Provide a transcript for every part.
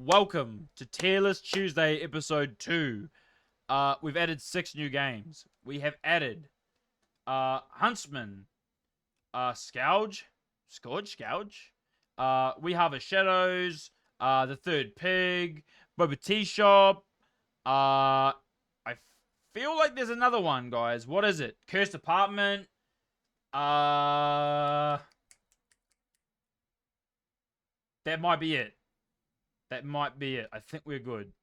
Welcome to Tier List Tuesday, episode 2. We've added 6 new games. We have added Huntsman, Scourge. We Harvest Shadows, The Third Pig, Boba TEASHOP. I feel like there's another one, guys. What is it? Cursed Apartment. That might be it. I think we're good.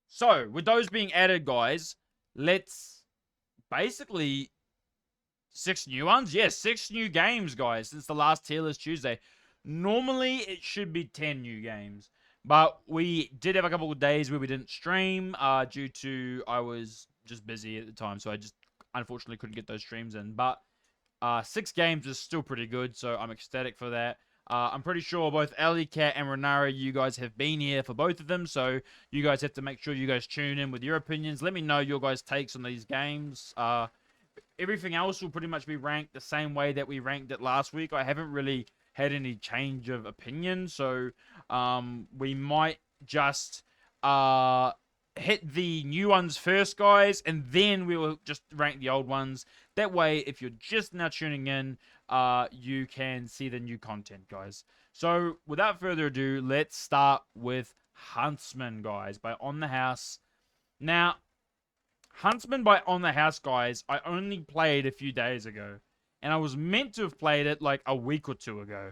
So, with those being added, guys, let's basically 6 new ones. Yes, 6 new games, guys, since the last Tier List Tuesday. Normally, it should be 10 new games. But we did have a couple of days where we didn't stream due to I was just busy at the time. So I just unfortunately couldn't get those streams in. But 6 games is still pretty good. So I'm ecstatic for that. I'm pretty sure both Ellie, Cat, and Renara, you guys have been here for both of them, so you guys have to make sure you guys tune in with your opinions. Let me know your guys' takes on these games. Everything else will pretty much be ranked the same way that we ranked it last week. I haven't really had any change of opinion, so we might just hit the new ones first, guys, and then we will just rank the old ones. That way, if you're just now tuning in, you can see the new content, guys. So, without further ado, let's start with Huntsman, guys, by On the House. Now, Huntsman by On the House, guys, I only played a few days ago. And I was meant to have played it like a week or two ago.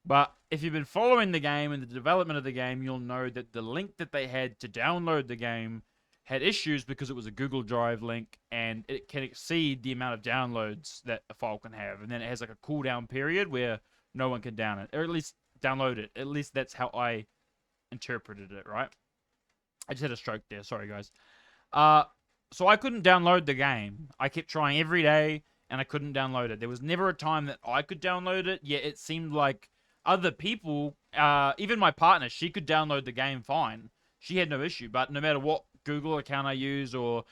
But if you've been following the game and the development of the game, you'll know that the link that they had to download the game had issues because it was a Google Drive link and it can exceed the amount of downloads that a file can have. And then it has like a cooldown period where no one can down it, or at least download it. At least that's how I interpreted it, right? I just had a stroke there. Sorry, guys. So I couldn't download the game. I kept trying every day and I couldn't download it. There was never a time that I could download it, yet it seemed like other people, even my partner, she could download the game fine. She had no issue, but no matter what Google account I use or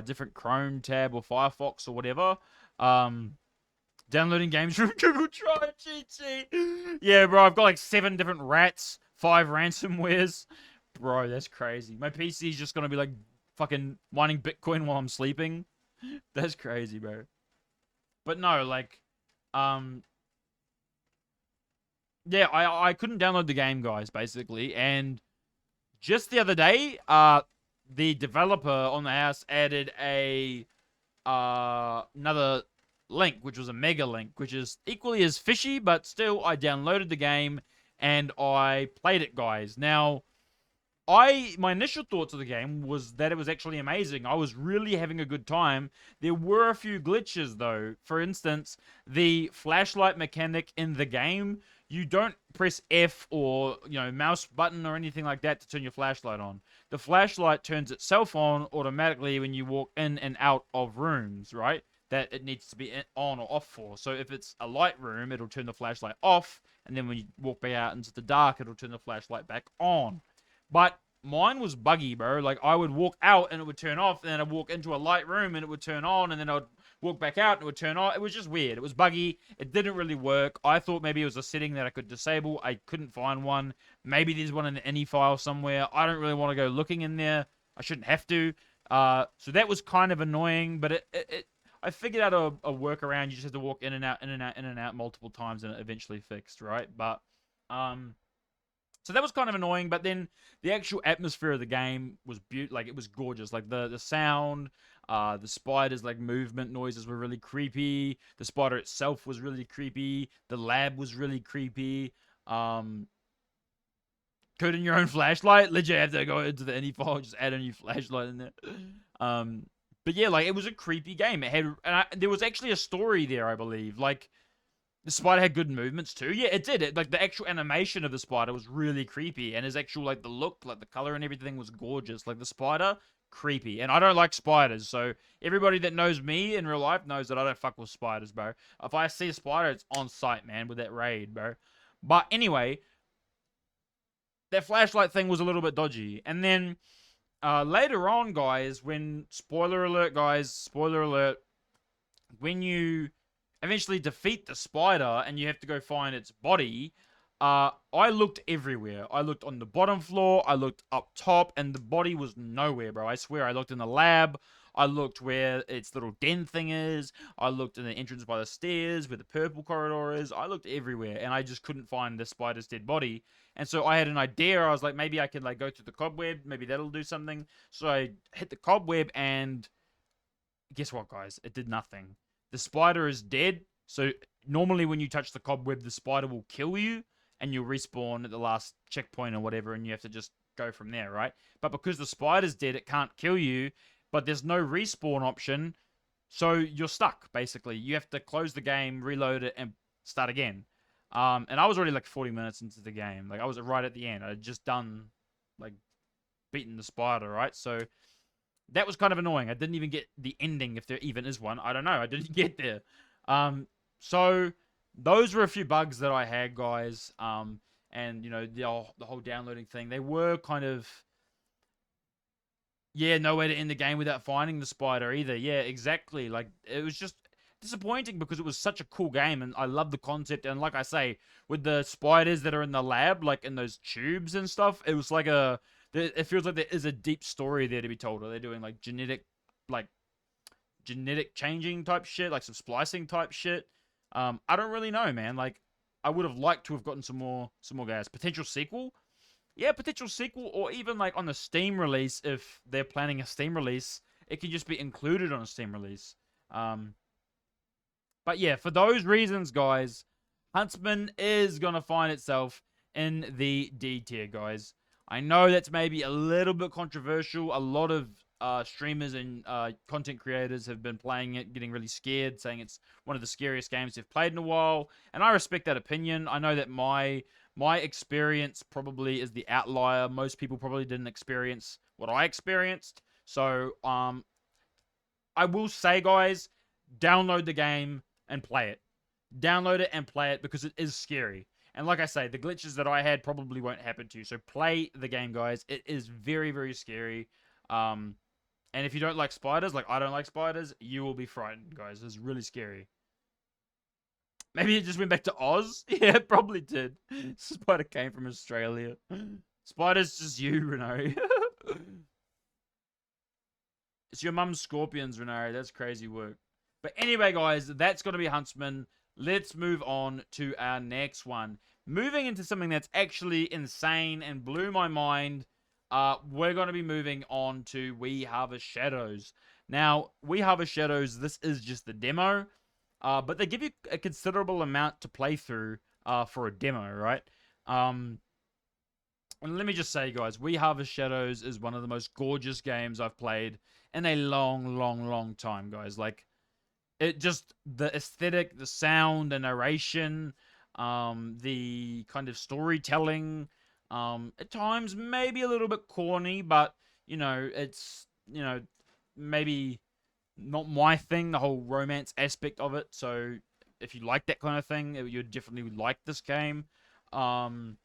different Chrome tab or Firefox or whatever, downloading games from Google Drive, GG. Yeah, bro, I've got like 7 different rats, 5 ransomwares. Bro, that's crazy. My PC is just going to be like fucking mining Bitcoin while I'm sleeping. That's crazy, bro. But no, like, yeah, I couldn't download the game, guys, basically. And just the other day, the developer On the House added a another link, which was a mega link, which is equally as fishy, but still, I downloaded the game and I played it, guys. Now, my initial thoughts of the game was that it was actually amazing. I was really having a good time. There were a few glitches, though. For instance, the flashlight mechanic in the game, you don't press F or, mouse button or anything like that to turn your flashlight on. The flashlight turns itself on automatically when you walk in and out of rooms, right? That it needs to be on or off for. So if it's a light room, it'll turn the flashlight off. And then when you walk back out into the dark, it'll turn the flashlight back on. But mine was buggy, bro. Like, I would walk out and it would turn off, and then I'd walk into a light room and it would turn on, and then I'd walk back out and it would turn on. It was just weird. It was buggy. It didn't really work. I thought maybe it was a setting that I could disable. I couldn't find one. Maybe there's one in an INI file somewhere. I don't really want to go looking in there. I shouldn't have to. So that was kind of annoying, but I figured out a workaround. You just have to walk in and out, in and out, in and out multiple times, and it eventually fixed, right? But, so that was kind of annoying, but then the actual atmosphere of the game was beautiful. Like, it was gorgeous. Like, the sound, the spiders, like, movement noises were really creepy. The spider itself was really creepy. The lab was really creepy. Coding your own flashlight. Legit, have to go into the INI file, just add a new flashlight in there. But yeah, like, it was a creepy game. It had, there was actually a story there, I believe. Like, the spider had good movements too. Yeah, it did. Like, the actual animation of the spider was really creepy. And his actual, like, the look, like, the color and everything was gorgeous. Like, the spider, creepy. And I don't like spiders. So, everybody that knows me in real life knows that I don't fuck with spiders, bro. If I see a spider, it's on sight, man, with that raid, bro. But anyway, that flashlight thing was a little bit dodgy. And then, later on, guys, when, spoiler alert, when you eventually defeat the spider and you have to go find its body, I looked everywhere. I looked on the bottom floor, I looked up top, and the body was nowhere, bro. I swear, I looked in the lab, I looked where its little den thing is, I looked in the entrance by the stairs, where the purple corridor is, I looked everywhere, and I just couldn't find the spider's dead body. And so I had an idea, I was like, maybe I could, like, go through the cobweb, maybe that'll do something. So I hit the cobweb, and guess what, guys? It did nothing. The spider is dead, so normally when you touch the cobweb, the spider will kill you, and you'll respawn at the last checkpoint or whatever, and you have to just go from there, right? But because the spider's dead, it can't kill you, but there's no respawn option, so you're stuck, basically. You have to close the game, reload it, and start again. And I was already like 40 minutes into the game. Like, I was right at the end. I had just done, like, beaten the spider, right? So that was kind of annoying. I didn't even get the ending, if there even is one. I don't know. I didn't get there. So those were a few bugs that I had, guys. And, you know, the whole downloading thing. They were kind of... Yeah, no way to end the game without finding the spider either. Yeah, exactly. Like, it was just disappointing because it was such a cool game, and I love the concept. And like I say, with the spiders that are in the lab, like in those tubes and stuff, it was like a... It feels like there is a deep story there to be told. Or they're doing, like, genetic changing type shit, like some splicing type shit. I don't really know, man. Like, I would have liked to have gotten some more guys. Potential sequel? Yeah, potential sequel, or even like on the Steam release, if they're planning a Steam release, it can just be included on a Steam release. But yeah, for those reasons, guys, Huntsman is gonna find itself in the D tier, guys. I know that's maybe a little bit controversial. A lot of streamers and content creators have been playing it, getting really scared, saying it's one of the scariest games they've played in a while. And I respect that opinion. I know that my experience probably is the outlier. Most people probably didn't experience what I experienced. So I will say, guys, download the game and play it. Download it and play it because it is scary. And like I say, the glitches that I had probably won't happen to you. So play the game, guys. It is very, very scary. And if you don't like spiders, like I don't like spiders, you will be frightened, guys. It's really scary. Maybe it just went back to Oz? Yeah, it probably did. Spider came from Australia. Spider's just you, Renari. It's your mum's scorpions, Renari. That's crazy work. But anyway, guys, that's going to be Huntsman. Let's move on to our next one. Moving into something that's actually insane and blew my mind. We're going to be moving on to We Harvest Shadows. Now, We Harvest Shadows, this is just the demo. But they give you a considerable amount to play through for a demo, right? And let me just say, guys, We Harvest Shadows is one of the most gorgeous games I've played in a long, long, long time, guys. Like, it just, the aesthetic, the sound, the narration, the kind of storytelling, at times maybe a little bit corny, but, you know, it's, you know, maybe not my thing, the whole romance aspect of it. So if you like that kind of thing, you'd definitely like this game. But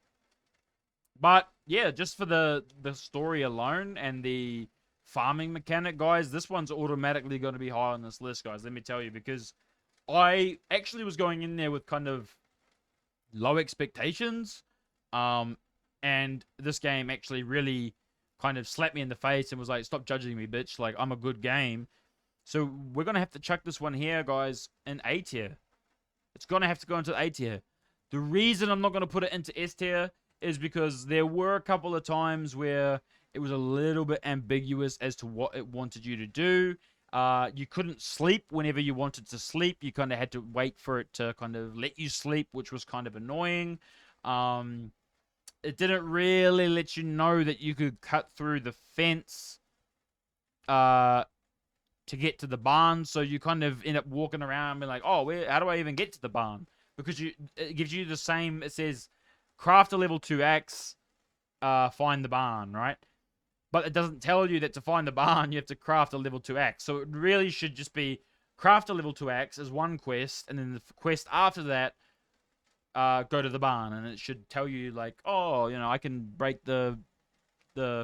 yeah, just for the story alone and the farming mechanic, guys, this one's automatically going to be high on this list, guys. Let me tell you, because I actually was going in there with kind of low expectations. And this game actually really kind of slapped me in the face and was like, stop judging me, bitch. Like, I'm a good game. So we're going to have to chuck this one here, guys, in A tier. It's going to have to go into A tier. The reason I'm not going to put it into S tier is because there were a couple of times where it was a little bit ambiguous as to what it wanted you to do. You couldn't sleep whenever you wanted to sleep. You kind of had to wait for it to kind of let you sleep, which was kind of annoying. It didn't really let you know that you could cut through the fence to get to the barn, so you kind of end up walking around and be like, oh, how do I even get to the barn? Because it gives you the same, it says, craft a level 2 axe, find the barn, right? But it doesn't tell you that to find the barn, you have to craft a level 2 axe. So it really should just be, craft a level 2 axe as one quest, and then the quest after that, go to the barn, and it should tell you, like, oh, you know, I can break the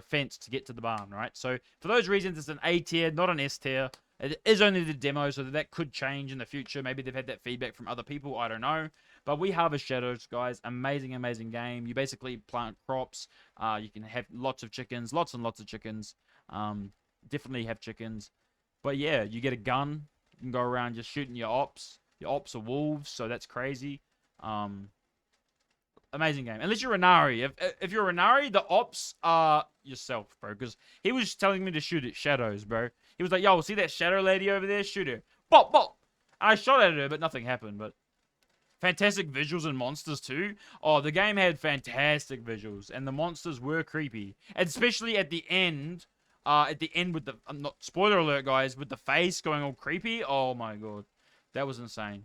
fence to get to the barn, right? So for those reasons, it's an A tier, not an S tier. It is only the demo, so that could change in the future. Maybe they've had that feedback from other people. I don't know. But we harvest shadows, guys. Amazing, amazing game. You basically plant crops. You can have lots of chickens, lots and lots of chickens. Definitely have chickens. But yeah, you get a gun. You can go around just shooting your ops. Your ops are wolves, so that's crazy. Amazing game. Unless you're Renari. If you're Renari, the ops are yourself, bro. Because he was telling me to shoot at shadows, bro. He was like, yo, see that shadow lady over there? Shoot her. Bop, bop. And I shot at her, but nothing happened. But fantastic visuals and monsters, too. Oh, the game had fantastic visuals. And the monsters were creepy. And especially at the end. With the... not spoiler alert, guys. With the face going all creepy. Oh, my God. That was insane.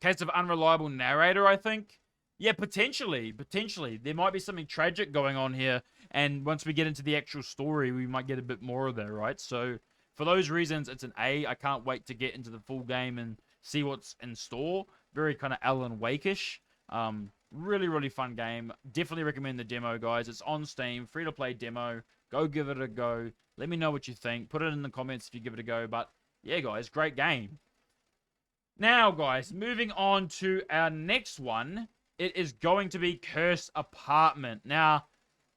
Case of unreliable narrator, I think. Yeah, potentially. Potentially. There might be something tragic going on here. And once we get into the actual story, we might get a bit more of that, right? So, for those reasons, it's an A. I can't wait to get into the full game and see what's in store. Very kind of Alan Wake-ish. Really, really fun game. Definitely recommend the demo, guys. It's on Steam. Free-to-play demo. Go give it a go. Let me know what you think. Put it in the comments if you give it a go. But, yeah, guys, great game. Now, guys, moving on to our next one. It is going to be Cursed Apartment. Now,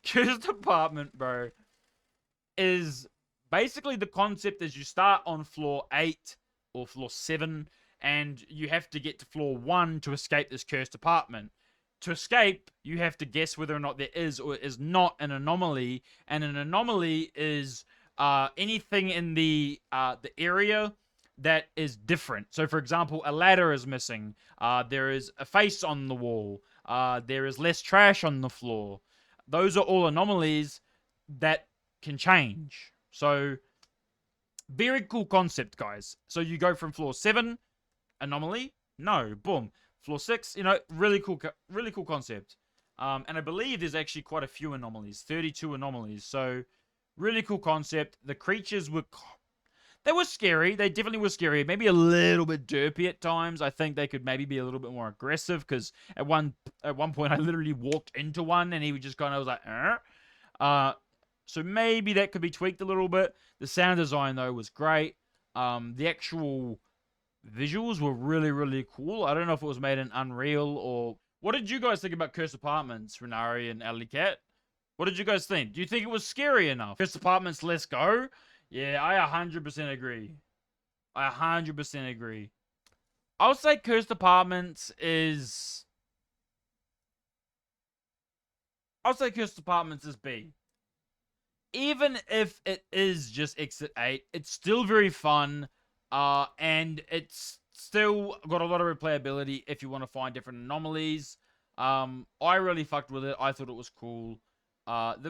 Cursed Apartment, bro, is basically the concept is you start on floor 8 or floor 7, and you have to get to floor 1 to escape this cursed apartment. To escape, you have to guess whether or not there is or is not an anomaly, and an anomaly is anything in the area that is different. So, for example, a ladder is missing. There is a face on the wall. There is less trash on the floor. Those are all anomalies that can change. So, very cool concept, guys. So, you go from floor 7, anomaly, no, boom. Floor 6, really cool concept. And I believe there's actually quite a few anomalies, 32 anomalies. So, really cool concept. The creatures were... They were scary. They definitely were scary. Maybe a little bit derpy at times. I think they could maybe be a little bit more aggressive because at one point I literally walked into one and he just kind of was like, so maybe that could be tweaked a little bit. The sound design though was great. The actual visuals were really, really cool. I don't know if it was made in Unreal or... What did you guys think about Cursed Apartments, Renari and Alley Cat? What did you guys think? Do you think it was scary enough? Cursed Apartments, let's go. Yeah, I 100% agree. I 100% agree. I would say Cursed Apartments is... I would say Cursed Apartments is B. Even if it is just Exit 8, it's still very fun. And it's still got a lot of replayability if you want to find different anomalies. I really fucked with it. I thought it was cool.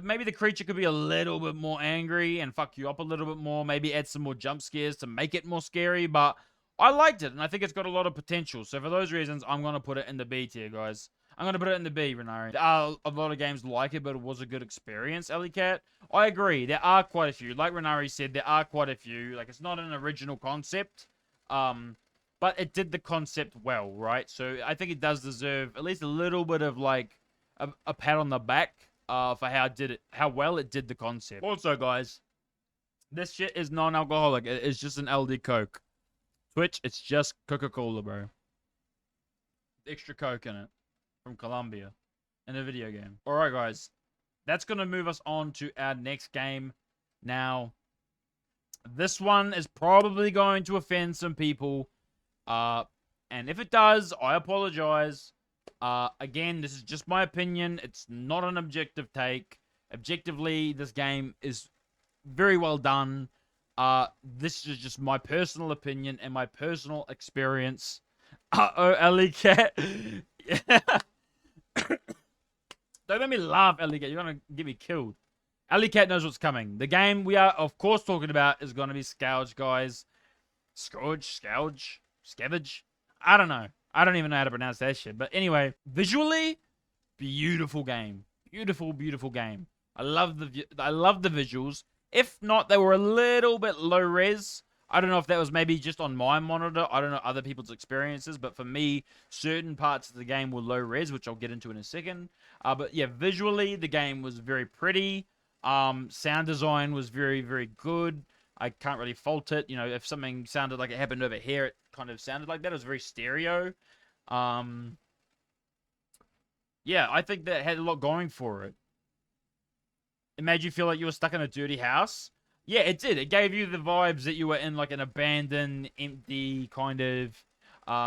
Maybe the creature could be a little bit more angry and fuck you up a little bit more. Maybe add some more jump scares to make it more scary. But I liked it, and I think it's got a lot of potential. So for those reasons, I'm going to put it in the B tier, guys. I'm going to put it in the B, Renari. There are a lot of games like it, but it was a good experience, Alley Cat. I agree. There are quite a few. Like Renari said, there are quite a few. Like, it's not an original concept. But it did the concept well, right? So I think it does deserve at least a little bit of, like, a pat on the back. For how well it did the concept. Also, guys, this shit is non-alcoholic. It's just an LD Coke. Twitch, it's just Coca-Cola, bro. Extra Coke in it. From Colombia. In a video game. Alright, guys. That's going to move us on to our next game. Now, this one is probably going to offend some people. And if it does, I apologize. Again, this is just my opinion. It's not an objective take. Objectively, this game is very well done. This is just my personal opinion and my personal experience. Uh-oh, Alley Cat. Don't make me laugh, Alley Cat. You're going to get me killed. Alley Cat knows what's coming. The game we are, of course, talking about is going to be SCAUGE, guys. SCAUGE? Scavenge? I don't know. I don't even know how to pronounce that shit. But anyway, visually, beautiful game. Beautiful, beautiful game. I love the visuals. If not, they were a little bit low res. I don't know if that was maybe just on my monitor. I don't know other people's experiences. But for me, certain parts of the game were low res, which I'll get into in a second. But yeah, visually, the game was very pretty. Sound design was very, very good. I can't really fault it. You know, if something sounded like it happened over here, it kind of sounded like that. It was very stereo. Yeah, I think that had a lot going for it. It made you feel like you were stuck in a dirty house. Yeah, it did. It gave you the vibes that you were in like an abandoned, empty kind of,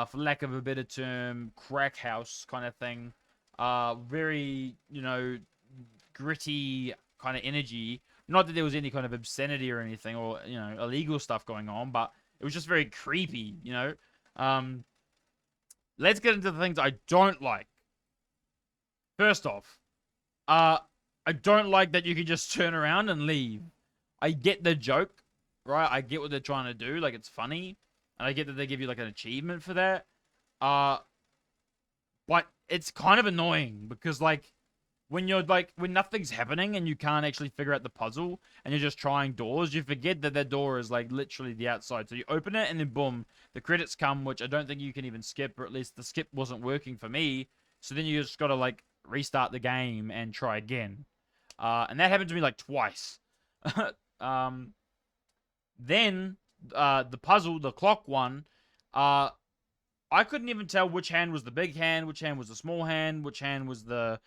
for lack of a better term, crack house kind of thing. Very, you know, gritty kind of energy. Not that there was any kind of obscenity or anything, or you know, illegal stuff going on, but it was just very creepy. You know. Let's get into the things I don't like. First off, I don't like that you can just turn around and leave. I get the joke, right? I get what they're trying to do, like it's funny, and I get that they give you like an achievement for that. But it's kind of annoying because like when you're like when nothing's happening and you can't actually figure out the puzzle and you're just trying doors, you forget that that door is like literally the outside. So you open it and then boom, the credits come, which I don't think you can even skip, or at least the skip wasn't working for me. So then you just gotta like restart the game and try again. And that happened to me like twice. Then the puzzle, the clock one, I couldn't even tell which hand was the big hand, which hand was the small hand, which hand was the,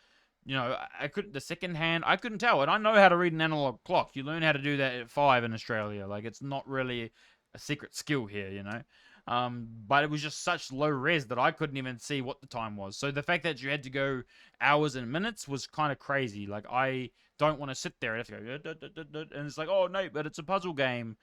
you know, I couldn't, the second hand, I couldn't tell. And I know how to read an analog clock. You learn how to do that at 5 in Australia. Like, it's not really a secret skill here, you know. But it was just such low res that I couldn't even see what the time was. So the fact that you had to go hours and minutes was kind of crazy. Like, I don't want to sit there. I have to go, and it's like, oh no, but it's a puzzle game.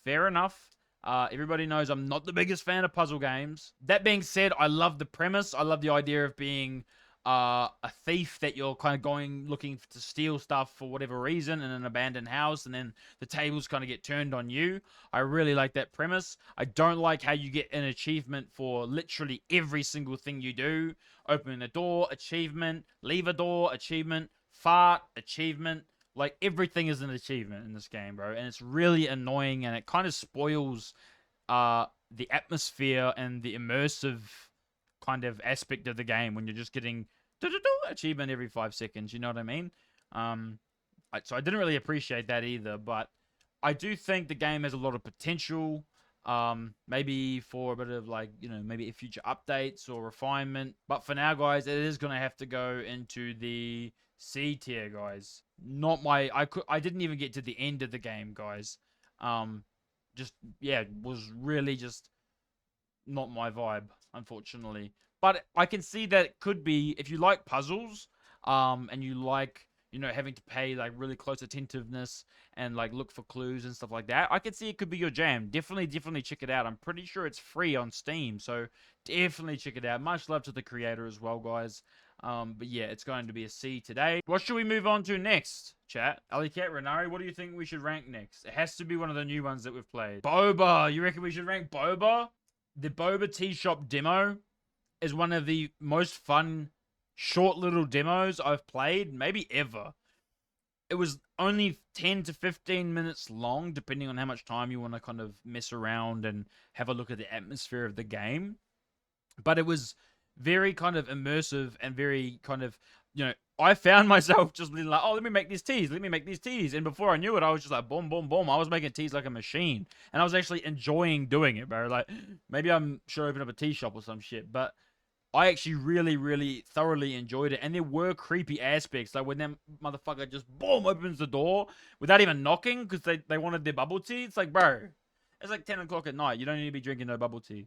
Fair enough. Everybody knows I'm not the biggest fan of puzzle games. That being said, I love the premise. I love the idea of being a thief that you're kind of going looking to steal stuff for whatever reason in an abandoned house, and then the tables kind of get turned on you. I really like that premise. I don't like how you get an achievement for literally every single thing you do. Open a door, achievement. Leave a door, achievement. Fart, achievement. Like, everything is an achievement in this game, bro. And it's really annoying, and it kind of spoils the atmosphere and the immersive kind of aspect of the game when you're just getting achievement every 5 seconds. You know what I mean? So I didn't really appreciate that either, but I do think the game has a lot of potential. Maybe for a bit of like, you know, maybe future updates or refinement. But for now, guys, it is going to have to go into the C tier, guys. Not my, I didn't even get to the end of the game, guys. Just, yeah, was really just not my vibe, unfortunately. But I can see that it could be, if you like puzzles, and you like, you know, having to pay like really close attentiveness and like look for clues and stuff like that, I could see it could be your jam. Definitely check it out. I'm pretty sure it's free on Steam, so definitely check it out. Much love to the creator as well, guys. But yeah, it's going to be a C today. What should we move on to next, chat? Alicat, Renari, what do you think we should rank next? It has to be one of the new ones that we've played. Boba, you reckon we should rank Boba? The Boba TEASHOP demo is one of the most fun, short little demos I've played, maybe ever. It was only 10 to 15 minutes long, depending on how much time you want to kind of mess around and have a look at the atmosphere of the game. But it was very kind of immersive and very kind of, you know, I found myself just being like, oh, let me make these teas, let me make these teas. And before I knew it, I was just like, boom, boom, boom. I was making teas like a machine. And I was actually enjoying doing it, bro. Like, maybe I should open up a tea shop or some shit. But I actually really thoroughly enjoyed it. And there were creepy aspects. Like when that motherfucker just, boom, opens the door without even knocking because they wanted their bubble tea. It's like, bro, it's like 10 o'clock at night. You don't need to be drinking no bubble tea.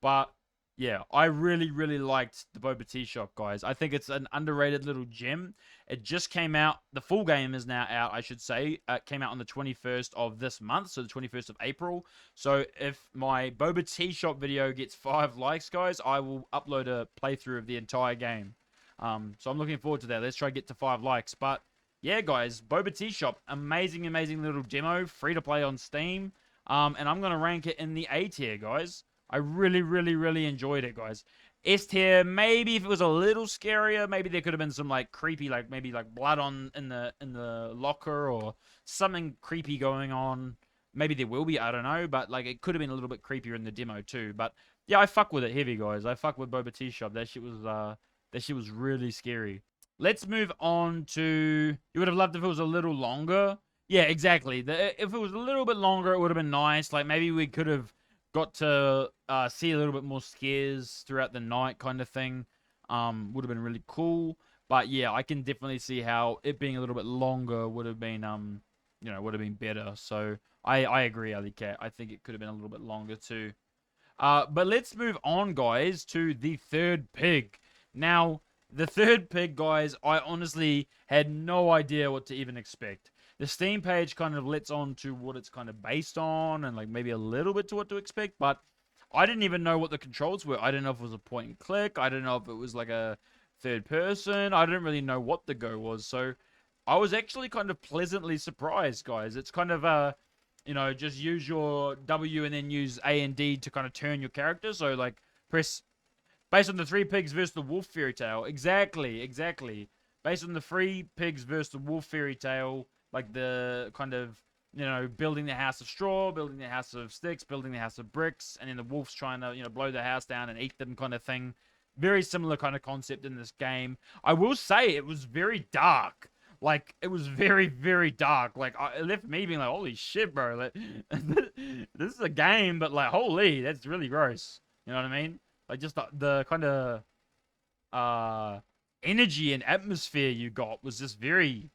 But yeah, I really liked the Boba TEASHOP, guys. I think it's an underrated little gem. It just came out. The full game is now out, I should say. It came out on the 21st of this month, so the 21st of April. So if my Boba TEASHOP video gets 5 likes, guys, I will upload a playthrough of the entire game. So I'm looking forward to that. Let's try to get to 5 likes. But yeah, guys, Boba TEASHOP, amazing little demo, free to play on Steam. And I'm going to rank it in the A tier, guys. I really enjoyed it, guys. S tier, maybe if it was a little scarier, maybe there could have been some like creepy, like maybe like blood on in the locker or something creepy going on. Maybe there will be, I don't know, but like it could have been a little bit creepier in the demo too. But yeah, I fuck with it heavy, guys. I fuck with Boba TEASHOP. That shit was really scary. Let's move on to, you would have loved if it was a little longer. Yeah, exactly. If it was a little bit longer, it would have been nice. Like maybe we could have got to see a little bit more scares throughout the night, kind of thing. Would have been really cool. But yeah, I can definitely see how it being a little bit longer would have been would have been better. So I agree, Ali Cat. I think it could have been a little bit longer too. But let's move on, guys, to the third pig. Now, the third pig, guys, I honestly had no idea what to even expect. The Steam page kind of lets on to what it's kind of based on and like maybe a little bit to what to expect, but I didn't even know what the controls were. I didn't know if it was a point and click. I didn't know if it was like a third person. I didn't really know what the go was. So I was actually kind of pleasantly surprised, guys. It's kind of just use your W and then use A and D to kind of turn your character. So like press based on the three pigs versus the wolf fairy tale. Exactly, exactly. Based on the three pigs versus the wolf fairy tale, like the kind of building the house of straw, building the house of sticks, building the house of bricks, and then the wolf's trying to blow the house down and eat them, kind of thing. Very similar kind of concept in this game. I will say it was very dark. Like it was very, very dark. Like it left me being like, "Holy shit, bro! Like, this is a game, but like, holy, that's really gross." You know what I mean? Like just the kind of energy and atmosphere you got was just very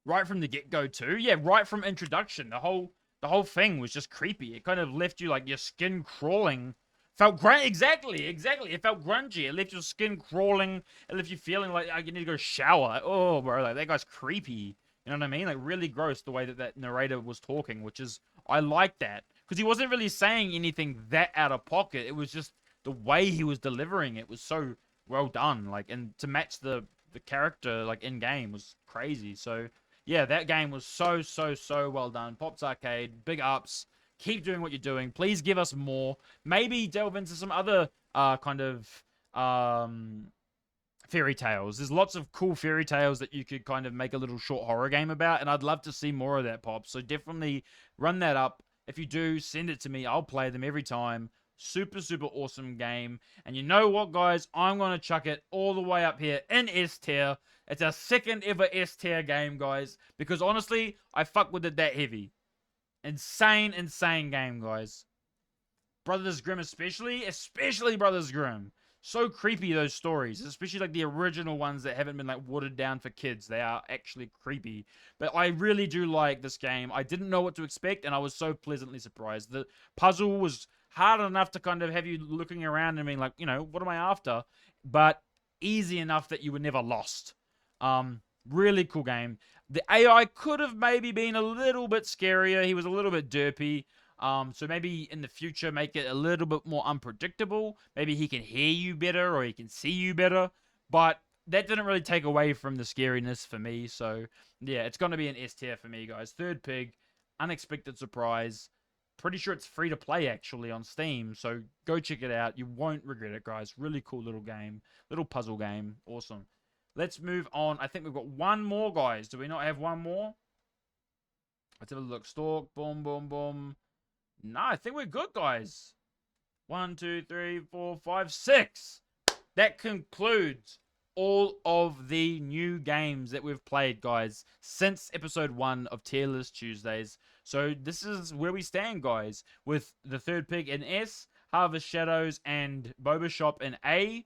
right from the get-go too. Yeah, right from introduction. The whole thing was just creepy. It kind of left you like your skin crawling. Felt great. Exactly. It felt grungy. It left your skin crawling. It left you feeling like you need to go shower. Like, oh, bro, like that guy's creepy. You know what I mean? Like really gross the way that narrator was talking, which is I like that because he wasn't really saying anything that out of pocket. It was just the way he was delivering it was so well done. Like, and to match the character like in game was crazy. So yeah, that game was so well done. Pops Arcade, big ups. Keep doing what you're doing. Please give us more. Maybe delve into some other kind of fairy tales. There's lots of cool fairy tales that you could kind of make a little short horror game about, and I'd love to see more of that, Pop. So definitely run that up. If you do, send it to me. I'll play them every time. Super awesome game. And you know what, guys? I'm going to chuck it all the way up here in S tier. It's our second ever S tier game, guys. Because honestly, I fuck with it that heavy. Insane game, guys. Brothers Grimm especially Brothers Grimm. So creepy, those stories, especially like the original ones that haven't been like watered down for kids. They are actually creepy. But I really do like this game. I didn't know what to expect, and I was so pleasantly surprised. The puzzle was hard enough to kind of have you looking around and being like, what am I after? But easy enough that you were never lost. Really cool game. The AI could have maybe been a little bit scarier. He was a little bit derpy. So maybe in the future make it a little bit more unpredictable. Maybe he can hear you better or he can see you better. But that didn't really take away from the scariness for me. So yeah, it's going to be an S tier for me, guys. Third pig, unexpected surprise. Pretty sure it's free to play actually on Steam. So go check it out. You won't regret it, guys. Really cool little game. Little puzzle game. Awesome. Let's move on. I think we've got one more, guys. Do we not have one more? Let's have a look. Stalk. Boom, boom, boom. No, I think we're good, guys. 1, 2, 3, 4, 5, 6. That concludes all of the new games that we've played, guys, since episode 1 of Tier List Tuesdays. So this is where we stand, guys, with the third pig in S, Harvest Shadows and Boba Shop in A,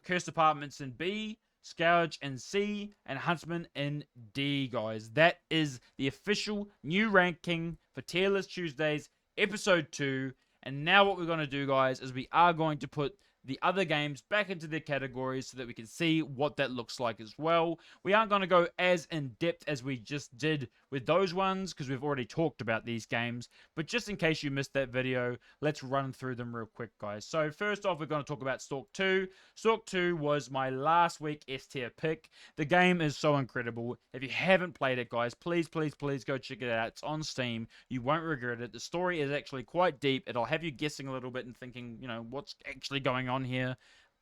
Cursed Apartments in B, SCAUGE in C, and Huntsman in D, guys. That is the official new ranking for Tier List Tuesdays, episode 2. And now what we're going to do, guys, is we are going to put the other games back into their categories so that we can see what that looks like as well. We aren't going to go as in-depth as we just did with those ones because we've already talked about these games. But just in case you missed that video, let's run through them real quick, guys. So first off, we're going to talk about Stalk 2. Stalk 2 was my last week S-tier pick. The game is so incredible. If you haven't played it, guys, please go check it out. It's on Steam. You won't regret it. The story is actually quite deep. It'll have you guessing a little bit and thinking, what's actually going on here.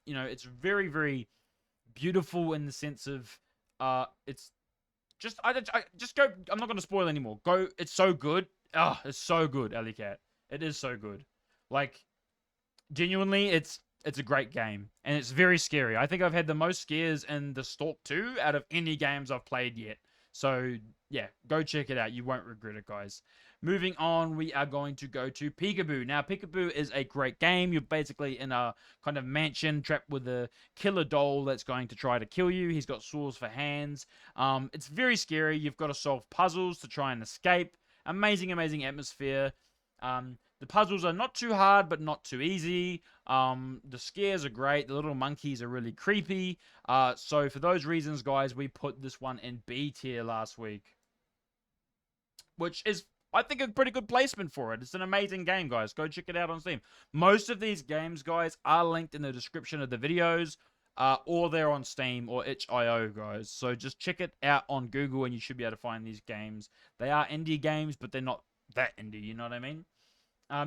It's very beautiful in the sense of it's just I just go. I'm not going to spoil anymore. Go. It's so good. It's so good, Alley Cat. It is so good. Like genuinely, it's a great game and it's very scary. I think I've had the most scares in the Stalk 2 out of any games I've played yet. So, yeah, go check it out. You won't regret it, guys. Moving on, we are going to go to Peekaboo. Now, Peekaboo is a great game. You're basically in a kind of mansion trapped with a killer doll that's going to try to kill you. He's got saws for hands. It's very scary. You've got to solve puzzles to try and escape. Amazing, amazing atmosphere. The puzzles are not too hard, but not too easy. The scares are great. The little monkeys are really creepy. So for those reasons, guys, we put this one in B tier last week, which is, I think, a pretty good placement for it. It's an amazing game, guys. Go check it out on Steam. Most of these games, guys, are linked in the description of the videos, or they're on Steam or itch.io, guys. So just check it out on Google and you should be able to find these games. They are indie games, but they're not that indie, you know what I mean?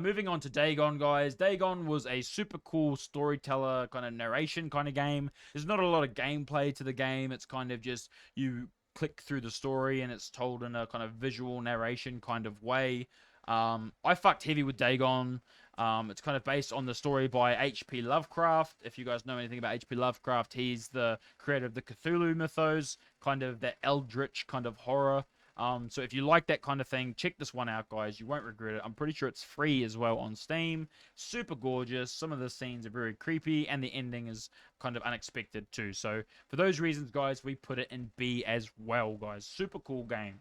Moving on to Dagon, guys. Dagon was a super cool storyteller kind of narration kind of game. There's not a lot of gameplay to the game. It's kind of just you click through the story and it's told in a kind of visual narration kind of way. I fucked heavy with Dagon. It's kind of based on the story by H.P. Lovecraft. If you guys know anything about H.P. Lovecraft, he's the creator of the Cthulhu mythos, kind of that eldritch kind of horror. So if you like that kind of thing, check this one out, guys. You won't regret it. I'm pretty sure it's free as well on Steam. Super gorgeous. Some of the scenes are very creepy, and the ending is kind of unexpected too. So for those reasons, guys, we put it in B as well, guys. Super cool game.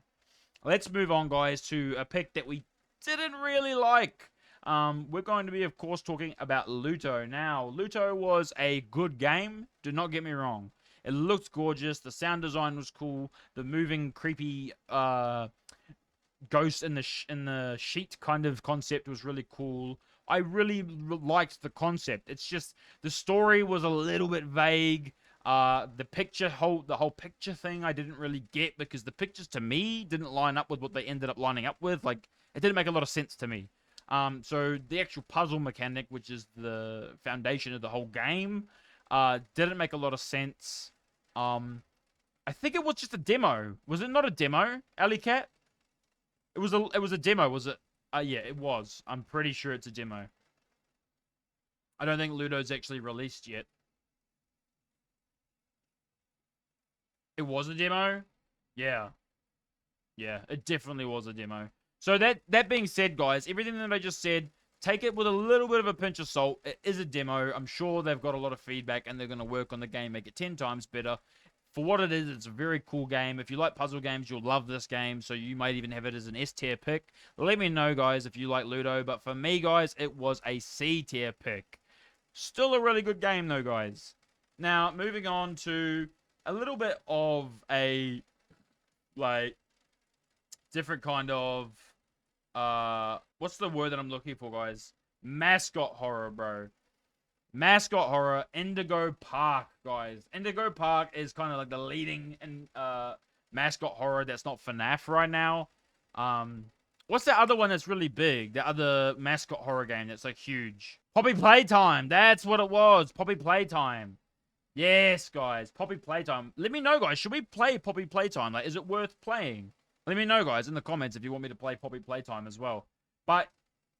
Let's move on, guys, to a pick that we didn't really like. We're going to be, of course, talking about LUTO. Now, LUTO was a good game. Do not get me wrong. It looked gorgeous. The sound design was cool. The moving, creepy ghost in the sheet kind of concept was really cool. I really liked the concept. It's just the story was a little bit vague. The whole picture thing I didn't really get, because the pictures to me didn't line up with what they ended up lining up with. Like, it didn't make a lot of sense to me. So the actual puzzle mechanic, which is the foundation of the whole game, didn't make a lot of sense. I think it was just a demo. Was it not a demo, Alley Cat? It was a demo, was it? Yeah, it was. I'm pretty sure it's a demo. I don't think Ludo's actually released yet. It was a demo? Yeah. Yeah, it definitely was a demo. So that being said, guys, everything that I just said, take it with a little bit of a pinch of salt. It is a demo. I'm sure they've got a lot of feedback and they're going to work on the game, make it 10 times better. For what it is, it's a very cool game. If you like puzzle games, you'll love this game. So you might even have it as an S tier pick. Let me know, guys, if you like Ludo. But for me, guys, it was a C tier pick. Still a really good game, though, guys. Now, moving on to a little bit of a, like, different kind of, what's the word that I'm looking for, guys? Mascot horror, bro. Mascot horror, Indigo Park, guys. Indigo Park is kind of like the leading mascot horror that's not FNAF right now. What's the other one that's really big? The other mascot horror game that's like huge? Poppy Playtime. That's what it was. Poppy Playtime. Yes, guys. Poppy Playtime. Let me know, guys. Should we play Poppy Playtime? Like, is it worth playing? Let me know, guys, in the comments if you want me to play Poppy Playtime as well. But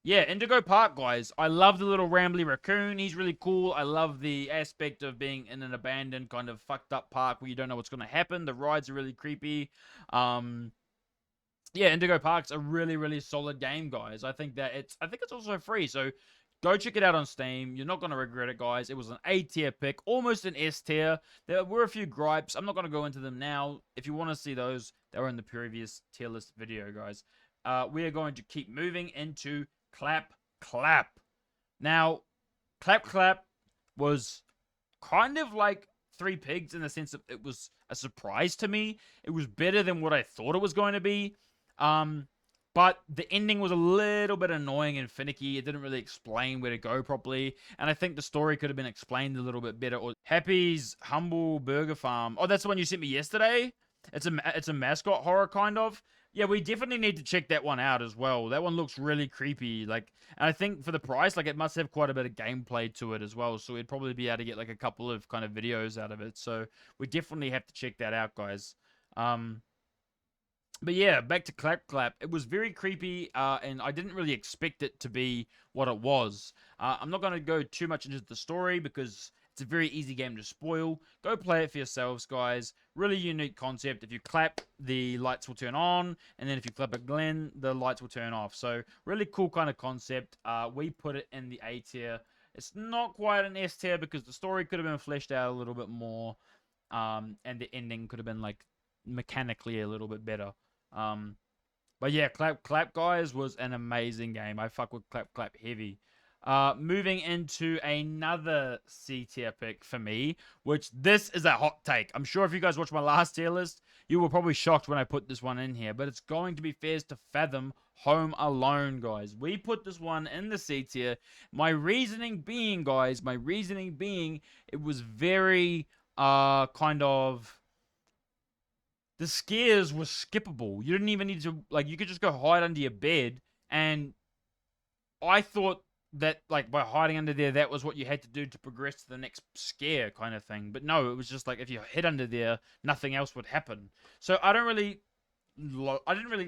yeah, Indigo Park, guys. I love the little rambly raccoon. He's really cool. I love the aspect of being in an abandoned, kind of fucked up park where you don't know what's going to happen. The rides are really creepy. Yeah, Indigo Park's a really, really solid game, guys. I think it's also free, so go check it out on Steam. You're not going to regret it, guys. It was an A tier pick, almost an S tier. There were a few gripes. I'm not going to go into them now. If you want to see those, they were in the previous tier list video, guys. We are going to keep moving into Clap Clap. Now, Clap Clap was kind of like Three Pigs in the sense that it was a surprise to me. It was better than what I thought it was going to be. But the ending was a little bit annoying and finicky. It didn't really explain where to go properly. And I think the story could have been explained a little bit better. Or Happy's Humble Burger Farm. Oh, that's the one you sent me yesterday? It's a mascot horror, kind of. Yeah, we definitely need to check that one out as well. That one looks really creepy. Like, and I think for the price, like, it must have quite a bit of gameplay to it as well. So we'd probably be able to get like a couple of kind of videos out of it. So we definitely have to check that out, guys. But yeah, back to Clap Clap. It was very creepy, and I didn't really expect it to be what it was. I'm not going to go too much into the story because It's a very easy game to spoil. Go play it for yourselves, guys. Really unique concept. If you clap, the lights will turn on, and then if you clap again, the lights will turn off. So really cool kind of concept. We put it in the A tier. It's not quite an S tier because the story could have been fleshed out a little bit more, and the ending could have been like mechanically a little bit better. But yeah, Clap guys was an amazing game. I fuck with Clap heavy. Moving into another C tier pick for me, which this is a hot take. I'm sure if you guys watched my last tier list, you were probably shocked when I put this one in here, but it's going to be Fairs to Fathom Home Alone, guys. We put this one in the C tier. My reasoning being, guys, it was very, kind of, the scares were skippable. You didn't even need to, like, you could just go hide under your bed, and I thought that, like, by hiding under there, that was what you had to do to progress to the next scare kind of thing. But no, it was just like, if you hid under there, nothing else would happen. So I didn't really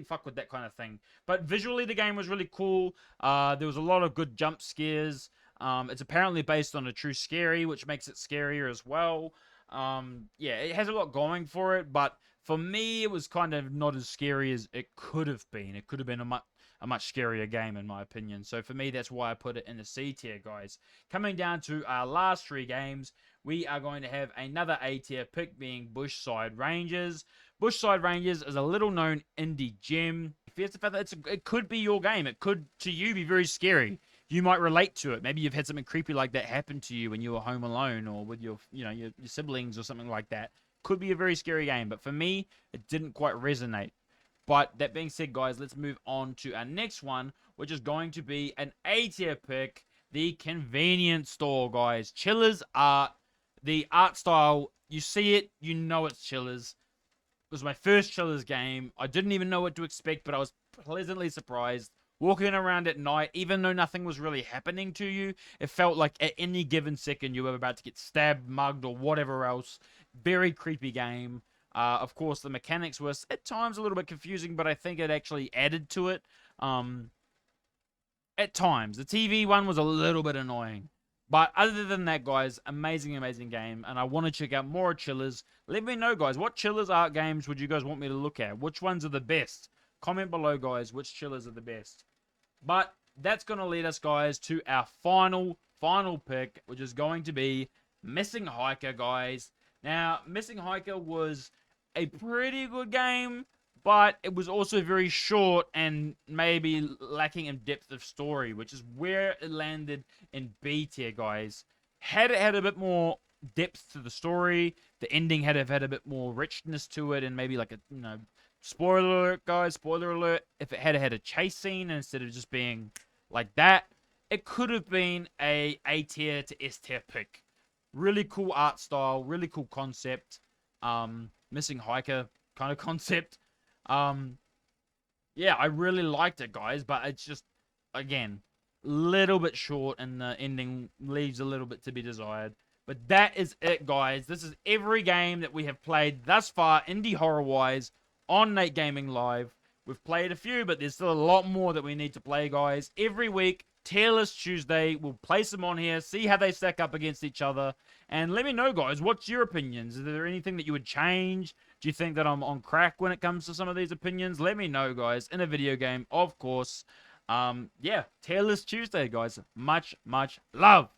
fuck with that kind of thing. But visually, the game was really cool. There was a lot of good jump scares. It's apparently based on a true scary, which makes it scarier as well. Yeah, it has a lot going for it, but for me, it was kind of not as scary as it could have been. It could have been a much scarier game, in my opinion. So for me, that's why I put it in the C tier, guys. Coming down to our last 3 games, we are going to have another A tier pick being Bushside Rangers. Bushside Rangers is a little known indie gem. It could be your game. It could, to you, be very scary. You might relate to it. Maybe you've had something creepy like that happen to you when you were home alone or with your siblings or something like that. Could be a very scary game, but for me, it didn't quite resonate. But that being said, guys, let's move on to our next one, which is going to be an A tier pick, the Convenience Store, guys. Chillers Art, the art style, you see it, you know it's Chillers. It was my first Chillers game. I didn't even know what to expect, but I was pleasantly surprised. Walking around at night, even though nothing was really happening to you, it felt like at any given second you were about to get stabbed, mugged, or whatever else. Very creepy game. Of course, the mechanics were at times a little bit confusing, but I think it actually added to it. At times. The TV one was a little bit annoying. But other than that, guys, amazing, amazing game. And I want to check out more Chillers. Let me know, guys, what Chillers art games would you guys want me to look at? Which ones are the best? Comment below, guys, which Chillers are the best. But that's going to lead us, guys, to our final pick, which is going to be Missing Hiker, guys. Now, Missing Hiker was a pretty good game, but it was also very short and maybe lacking in depth of story, which is where it landed in B tier, guys. Had it had a bit more depth to the story, the ending had a bit more richness to it, and maybe like a, spoiler alert, guys, spoiler alert, if it had a chase scene instead of just being like that, it could have been a tier to S tier pick. Really cool art style, really cool concept. Missing Hiker kind of concept. Yeah, I really liked it, guys, but it's just, again, little bit short, and the ending leaves a little bit to be desired. But that is it, guys. This is every game that we have played thus far, indie horror-wise, on Nate Gaming Live. We've played a few, but there's still a lot more that we need to play, guys. Every week, Tier List Tuesday, we'll place them on here, see how they stack up against each other, and let me know, guys, what's your opinions? Is there anything that you would change? Do you think that I'm on crack when it comes to some of these opinions? Let me know, guys, in a video game, of course. Yeah, Tier List Tuesday, guys. Much, much love.